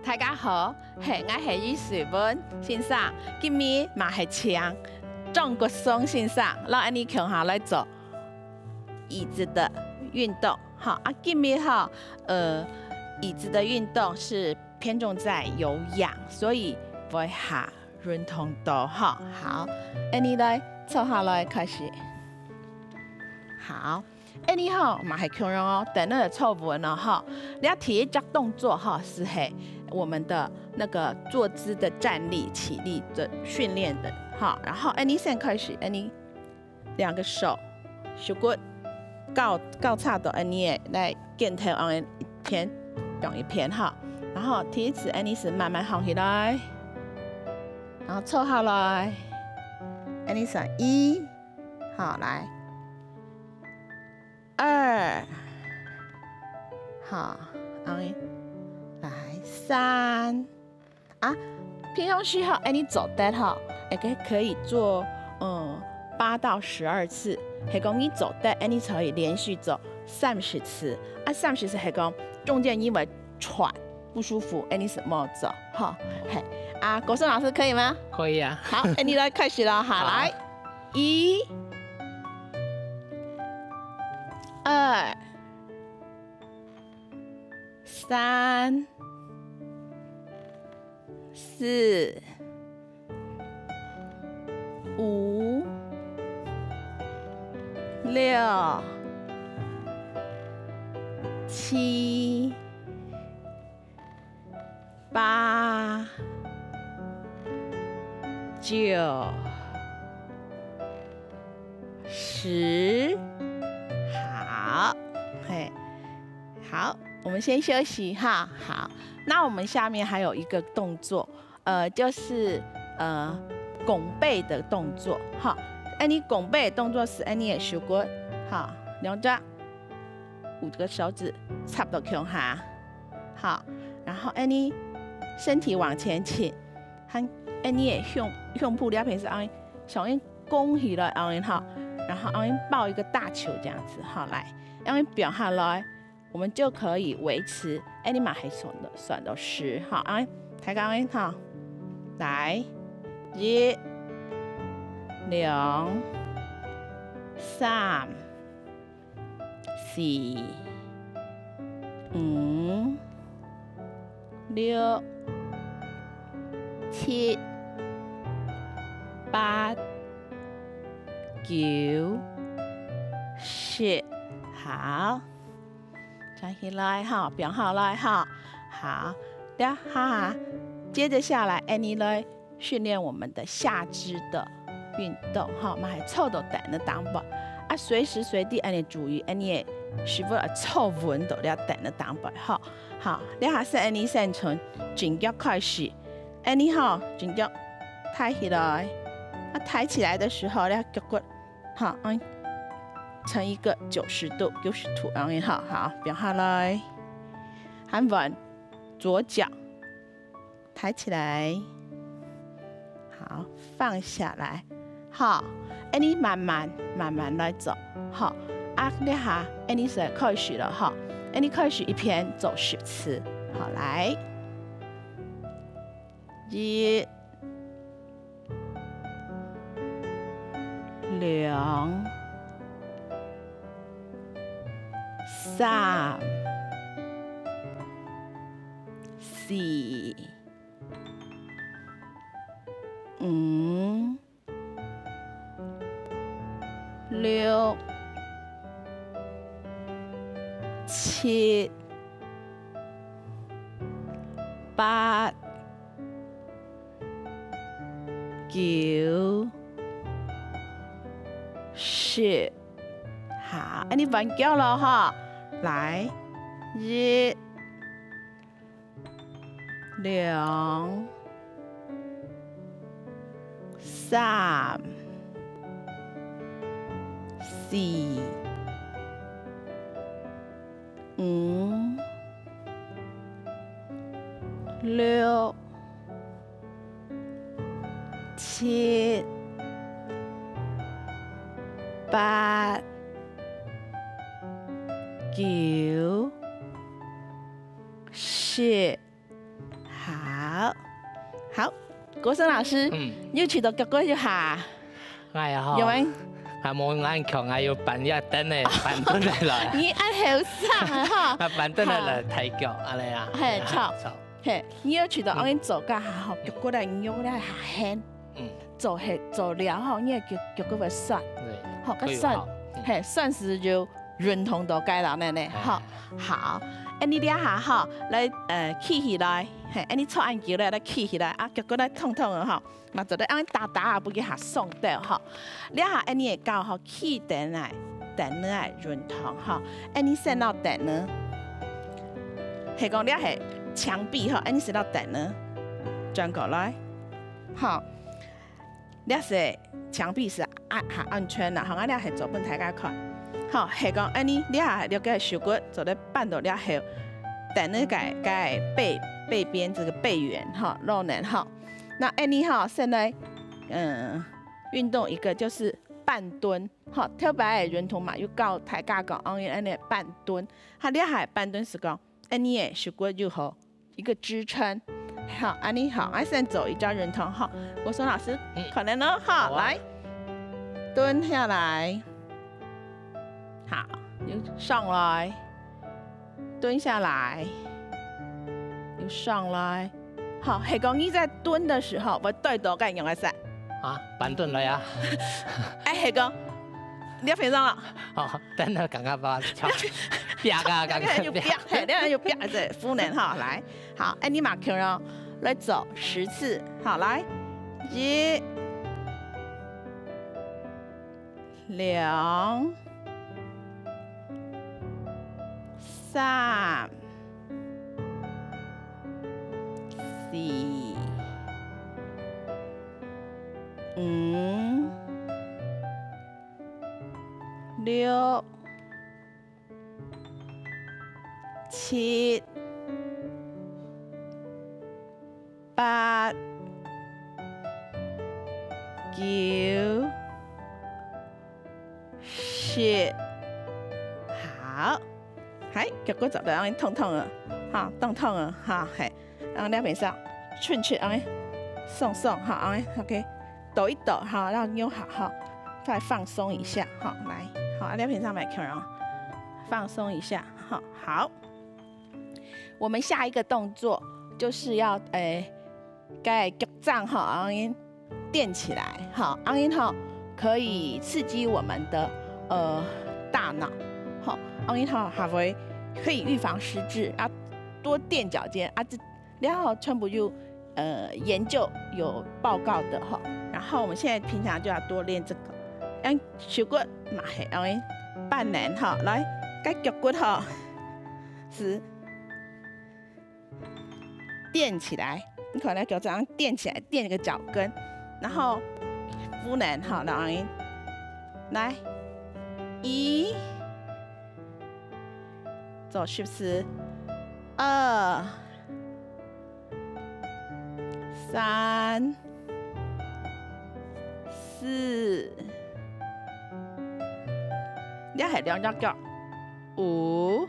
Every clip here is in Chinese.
大家好，我是于水文先生，今日嘛是请张国松先生，让安尼强下来做椅子的运动。好啊，今日哈，椅子的运动是偏重在有氧，所以不会下运动度哈。好，安尼来坐下来开始。好。你好，嘛系强人哦，等那个凑稳了哈。你要提一只动作哈，是我们的那个坐姿的站立、起立的训练的哈。然后你先开始，你两个手手骨高差的，你也来肩头往一偏，往一偏哈。然后提一次，你是慢慢放起来，然后凑下来，你是1，好来。2，好，来3，啊，平常时候，你做得哈，可以做8到12次，系讲你做得，你可以连续做30次，啊，30次系讲中间因为喘不舒服，你是冇做，哈，嘿，啊，国胜老师可以吗？可以啊。好，你来开始了，好，来1、2、3、4、5、6、7、8、9、10。好，嘿，好，我们先休息哈。好，那我们下面还有一个动作，就是拱背的动作。哈，你拱背的动作是你的手骨，哈，2只5个手指插到胸下，好，然后你身体往前倾，和你的胸部两边是上面弓起来，哈。然后抱一个大球这样子，好来，表下来，我们就可以维持，你马还算到10，好，抬高好，来1、2、3、4、5、6、7、8、9、10，好，站起来哈，表好来哈，好的哈，接着下来，你来训练我们的下肢的运动哈，我们还凑到等的当板啊，随时随地你注意，你也是否凑稳到了等的当板哈，好，你还是你先从颈脚开始，你好，颈脚抬起来，抬起来的时候，你脚骨。好，成一个90度，好，表下来，很稳，左脚抬起来，好，放下来，好，你慢慢来走，好，你哈，你是开始了哈，你开始一边走10次，好，来1、2、3、4、5、6、7、8、9、10，好，你完脚了哈，来1、2、3、4、5、6、7、8、9、10，好，好，国生老师，要取到腳骨要下，係啊，有冇？係冇眼強啊，要笨一等嚟，笨蹲嚟來。你按後生啊，哈，啊，笨蹲嚟嚟睇腳，安尼啊。係錯，係，你要取到按做噶好，腳骨嚟喐咧下輕，做係做了後，你腳骨會酸，好個酸，係酸時就潤通到解啦，呢，好，好。你啲下吼，來起起來，係，你搓按球咧，來起起來，啊，腳骨咧痛痛嘅吼，嘛就咧按打打啊，不給下鬆掉吼。你下你會教吼起電來，電來潤通吼。你先到電呢，係講你係牆壁吼，你先到電呢，轉過來，好，你係牆壁是安全啦，吼，你係做本睇下看。好，係講你下了解手骨做咧絆到了後，等呢改背邊這個背緣哈，肉能哈。那你哈現在運動一個就是半蹲，哈，跳擺的認同嘛，又教大家講，你半蹲，哈，你下半蹲是講你的手骨就好一個支撐，好，你好，先走一招認同哈。我說老師可能呢，好，來蹲下來。好，又上來，蹲下來，又上來。好，係講你在蹲的時候，我對到該用嘅啥？啊，板蹲嚟啊！係講你要平上啦。哦，等下剛剛把跳，劈啊，剛剛又劈，係，你又劈，這夫人哈，來，好，你馬上咯，來走10次，好，來1、2、3、4、5、6、7、8、9、10，好。係，腳骨就嚟安尼痛痛啊，嚇，痛痛啊，嚇係，然後兩邊上，串安尼，鬆鬆，嚇安尼 ，OK， 抖一抖，好，然後扭好，好，再放鬆一下，好，來，好，兩邊上來看哦，放鬆一下，好，我們下一個動作就是要該腳掌哈，安尼墊起來，好，安尼哈可以刺激我們的大腦。好，安尼哈還會可以預防失智啊，多墊腳尖啊，這然後全部就研究有報告的哈。然後我們現在平常就要多練這個，讓手骨嘛係安尼半年哈，來，該腳骨哈是墊起來，你可能腳這樣墊起來，墊一個腳跟，然後夫人哈，安尼來1。走10次，2、3、4，你係兩隻腳，5、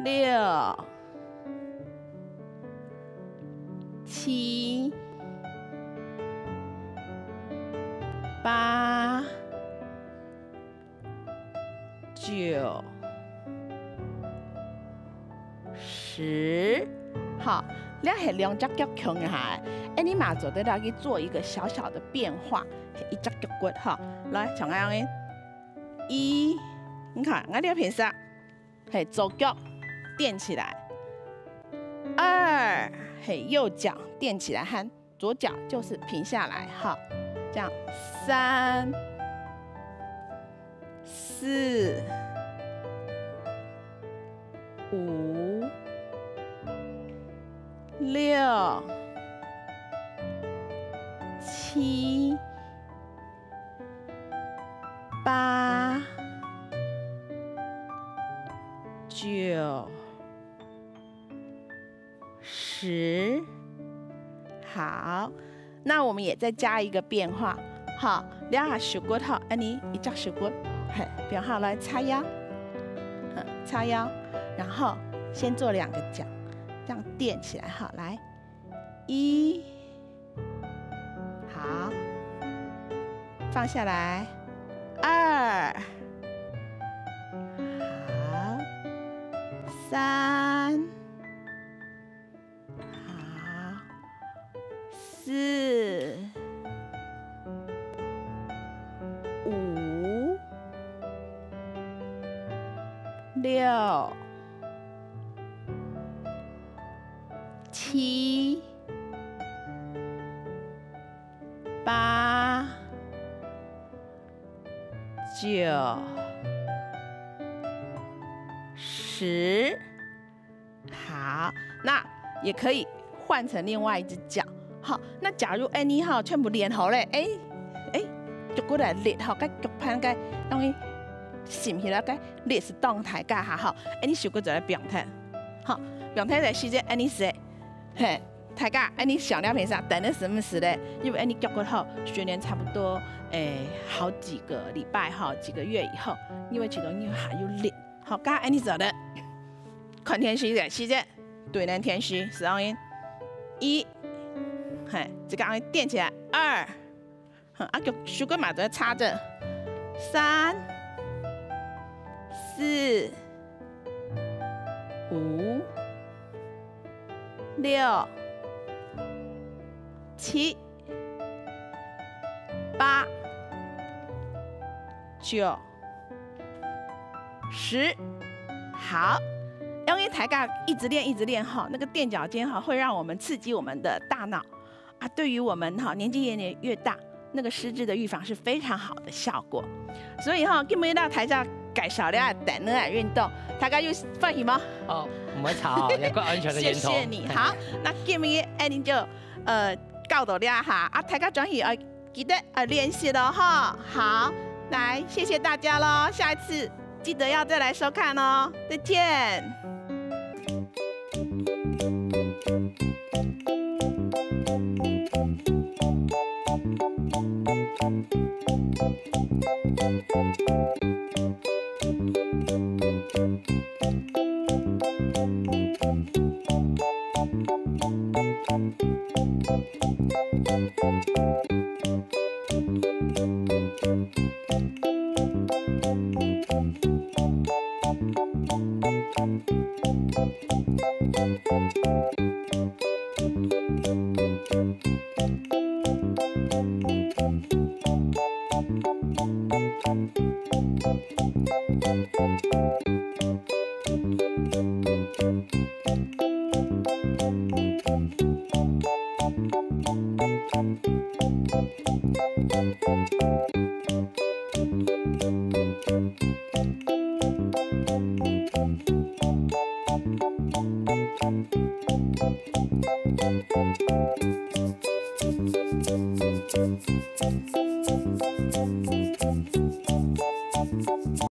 6、7、8、9、10，好，你係兩隻腳翹下，你馬做得到去做一個小小的變化，一隻腳骨哈，來，從樣嘅1，你看我呢邊上係左腳墊起來，2係右腳墊起來，和左腳就是平下來，好，這樣3、4、5、6、7、8、9、10，好，那我們也再加一個變化，好，兩下手骨頭，你一隻手骨嘿，表好来叉腰，叉腰，然后先做2个脚，这样垫起来哈，来1，好，放下来2，好，3，好，4。5、6、7、8、9、10。好，那也可以换成另外一只脚。好，那假如你好全部练好嘞，就过来练好，甲脚盘甲当伊跣起来，甲练是动抬架下好。你手骨就来表态，好，表态的时间你是嘿抬架，你想了平常等了什么时嘞？因为你脚骨好训练差不多好几个礼拜哈，几个月以后，因为其中你还有练好，甲你做的看天时的时间，对人天时是让因1，嘿，这个让垫起来2。脚手骨嘛，就要插着3、4、5、6、7、8、9、10。好，因为抬杠一直练哈，那个垫脚尖哈，会让我们刺激我们的大脑啊。对于我们哈年纪越大，那个失智的预防是非常好的效果，所以哈，今日到台上介绍了等的运动，大家有放心吗？哦，唔会吵，有个安全的源头。谢谢你。好，那今日你就教导了哈，啊，大家转去记得练习了哈。好，来谢谢大家喽，下一次记得要再来收看哦，再见。